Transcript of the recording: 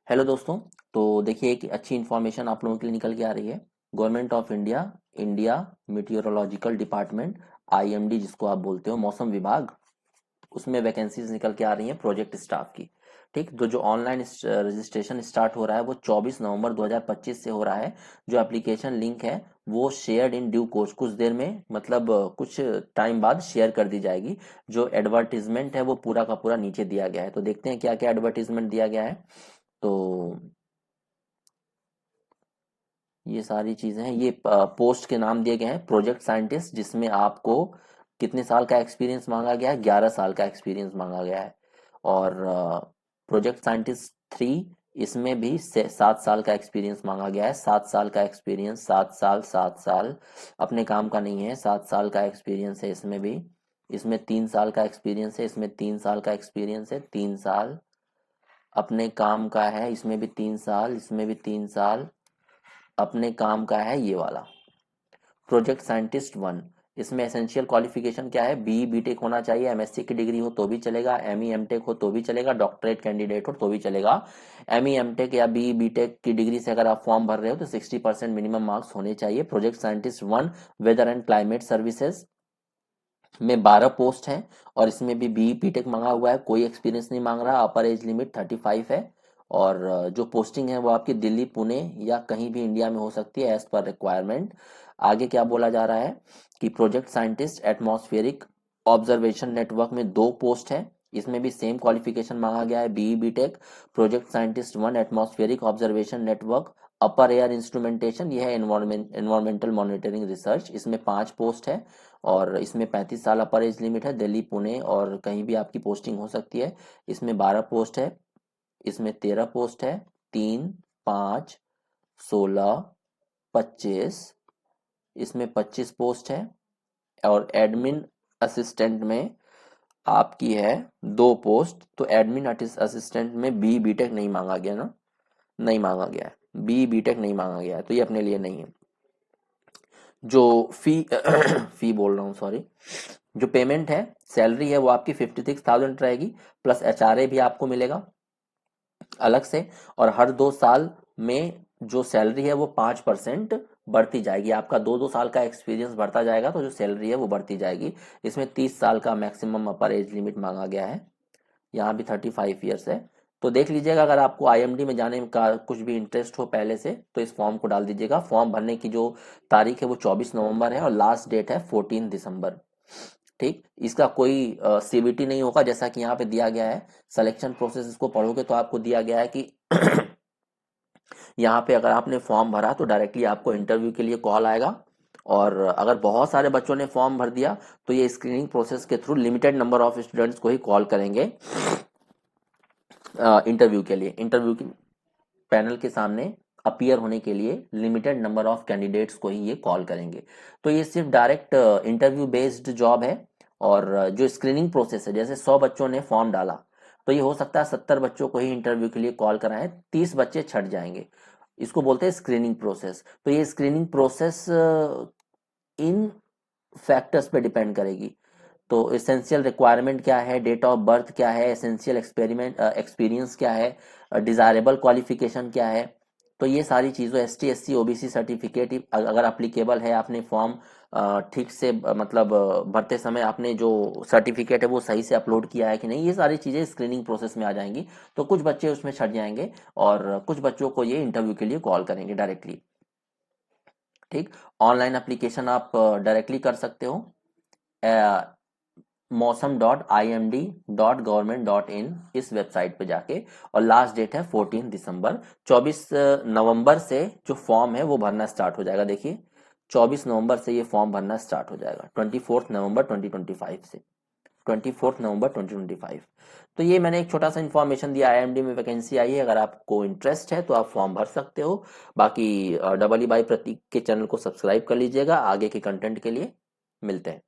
Hello दोस्तों। तो देखिए एक अच्छी इन्फॉर्मेशन आप लोगों के लिए निकल के आ रही है। Government of India, India meteorological department, IMD जिसको आप बोलते हो, मौसम विभाग, उसमें वैकेंसीज निकल के आ रही हैं प्रोजेक्ट स्टाफ की। ठीक, तो जो ऑनलाइन रजिस्ट्रेशन स्टार्ट हो रहा है वो 24 नवंबर 2025 से हो रहा है। जो एप्लीकेशन लिंक है वो शेयर्ड इन ड्यू कोर्स, कुछ देर में मतलब कुछ टाइम बाद शेयर कर दी जाएगी। जो एडवर्टीजमेंट है वो पूरा का पूरा नीचे दिया गया है, तो देखते हैं क्या क्या एडवर्टीजमेंट दिया गया है। तो ये सारी चीजें हैं। ये पोस्ट के नाम दिए गए हैं प्रोजेक्ट साइंटिस्ट, जिसमें आपको कितने साल का एक्सपीरियंस मांगा गया है? 11 साल का एक्सपीरियंस मांगा गया है। और प्रोजेक्ट साइंटिस्ट 3, इसमें भी 7 साल का एक्सपीरियंस मांगा गया है। 7 साल का एक्सपीरियंस, 7 साल 7 साल अपने काम का नहीं है, 7 साल का एक्सपीरियंस है इसमें भी। इसमें 3 साल का एक्सपीरियंस है, इसमें 3 साल का एक्सपीरियंस है। 3 साल अपने काम का है, इसमें भी 3 साल, इसमें भी 3 साल अपने काम का है ये वाला। प्रोजेक्ट साइंटिस्ट 1, इसमें एसेंशियल क्वालिफिकेशन क्या है? बीई बीटेक होना चाहिए, एमएससी की डिग्री हो तो भी चलेगा, एमई एमटेक हो तो भी चलेगा, डॉक्टरेट कैंडिडेट हो तो भी चलेगा। एमई एमटेक या बीई बीटेक की डिग्री से अगर आप फॉर्म भर रहे हो तो 60% मिनिमम मार्क्स होने चाहिए। Project scientist 1, weather and climate services में 12 पोस्ट हैं, और इसमें भी बीई बीटेक मांगा हुआ है, कोई एक्सपीरियंस नहीं मांग रहा। अपर एज लिमिट 35 है। और जो पोस्टिंग है वो आपकी दिल्ली, पुणे या कहीं भी इंडिया में हो सकती है एज पर रिक्वायरमेंट। आगे क्या बोला जा रहा है कि project scientist atmospheric observation network में 2 पोस्ट है, इसमें भी सेम क्वालिफिकेशन मांगा गया है, BE BTech. Project scientist 1, atmospheric observation network upper air instrumentation, यह है एनवायरमेंटल मॉनिटरिंग रिसर्च, इसमें 5 पोस्ट है। और इसमें 35 साल अपर एज लिमिट है, दिल्ली, पुणे और कहीं भी आपकी पोस्टिंग हो सकती है। इसमें 12 पोस्ट है, इसमें 13 पोस्ट है। 3, 5, 16, 25, इसमें 25 पोस्ट है। और एडमिन असिस्टेंट में आपकी है 2 पोस्ट। तो एडमिन असिस्टेंट में बी बीटेक नहीं मांगा गया ना, नहीं मांगा गया है, बी बीटेक नहीं मांगा गया है, तो ये अपने लिए नहीं है। जो फी फी बोल रहा हूँ, सॉरी, जो पेमेंट है, सैलरी है वो आपकी 56,000 रहेगी, प्लस एचआरए भी आपको मिलेगा अलग से। और हर 2 साल में जो सैलरी है वो 5% बढ़ती जाएगी। आपका 2-2 साल का एक्सपीरियंस बढ़ता जाएगा तो जो सैलरी है वो बढ़ती जाएगी। इसमें 30 साल का मैक्सिमम अपर एज लिमिट मांगा गया है, यहाँ भी 35 ईयर्स है। तो देख लीजिएगा, अगर आपको आईएमडी में जाने का कुछ भी इंटरेस्ट हो पहले से तो इस फॉर्म को डाल दीजिएगा। फॉर्म भरने की जो तारीख है वो 24 नवंबर है और लास्ट डेट है 14 दिसंबर। ठीक, इसका कोई सीबीटी नहीं होगा, जैसा कि यहाँ पे दिया गया है। सिलेक्शन प्रोसेस इसको पढ़ोगे तो आपको दिया गया है कि यहाँ पे अगर आपने फॉर्म भरा तो डायरेक्टली आपको इंटरव्यू के लिए कॉल आएगा। और अगर बहुत सारे बच्चों ने फॉर्म भर दिया तो ये स्क्रीनिंग प्रोसेस के through limited number of students को ही कॉल करेंगे इंटरव्यू के लिए। इंटरव्यू की पैनल के सामने अपीयर होने के लिए लिमिटेड नंबर ऑफ कैंडिडेट्स को ही ये कॉल करेंगे। तो ये सिर्फ डायरेक्ट इंटरव्यू बेस्ड जॉब है। और जो स्क्रीनिंग प्रोसेस है, जैसे 100 बच्चों ने फॉर्म डाला तो ये हो सकता है 70 बच्चों को ही इंटरव्यू के लिए कॉल कराएं, 30 बच्चे छट जाएंगे। इसको बोलते हैं स्क्रीनिंग प्रोसेस। तो ये स्क्रीनिंग प्रोसेस इन फैक्टर्स पे डिपेंड करेगी। तो एसेंशियल रिक्वायरमेंट क्या है, डेट ऑफ बर्थ क्या है, एसेंशियल एक्सपीरियंस क्या है, डिजायरेबल क्वालिफिकेशन क्या है। तो ये सारी चीज़ों, एसटी एससी ओबीसी सर्टिफिकेट अगर अप्लीकेबल है, आपने फॉर्म ठीक से मतलब भरते समय आपने जो सर्टिफिकेट है वो सही से अपलोड किया है कि नहीं, ये सारी चीज़ें स्क्रीनिंग प्रोसेस में आ जाएंगी। तो कुछ बच्चे उसमें छट जाएंगे और कुछ बच्चों को ये इंटरव्यू के लिए कॉल करेंगे डायरेक्टली। ठीक, ऑनलाइन एप्लीकेशन आप डायरेक्टली कर सकते हो मौसम.imd.government.in इस वेबसाइट पे जाके। और लास्ट डेट है 14 दिसंबर। 24 नवंबर से जो फॉर्म है वो भरना स्टार्ट हो जाएगा। देखिए 24 नवंबर से ये फॉर्म भरना स्टार्ट हो जाएगा, 24 नवंबर 2025 से, 24 नवंबर 2025। तो ये मैंने एक छोटा सा इन्फॉर्मेशन दिया, आईएमडी में वैकेंसी आई है, अगर आपको इंटरेस्ट है तो आप फॉर्म भर सकते हो। बाकी डबल ई बाई प्रतीक के चैनल को सब्सक्राइब कर लीजिएगा आगे के कंटेंट के लिए। मिलते हैं।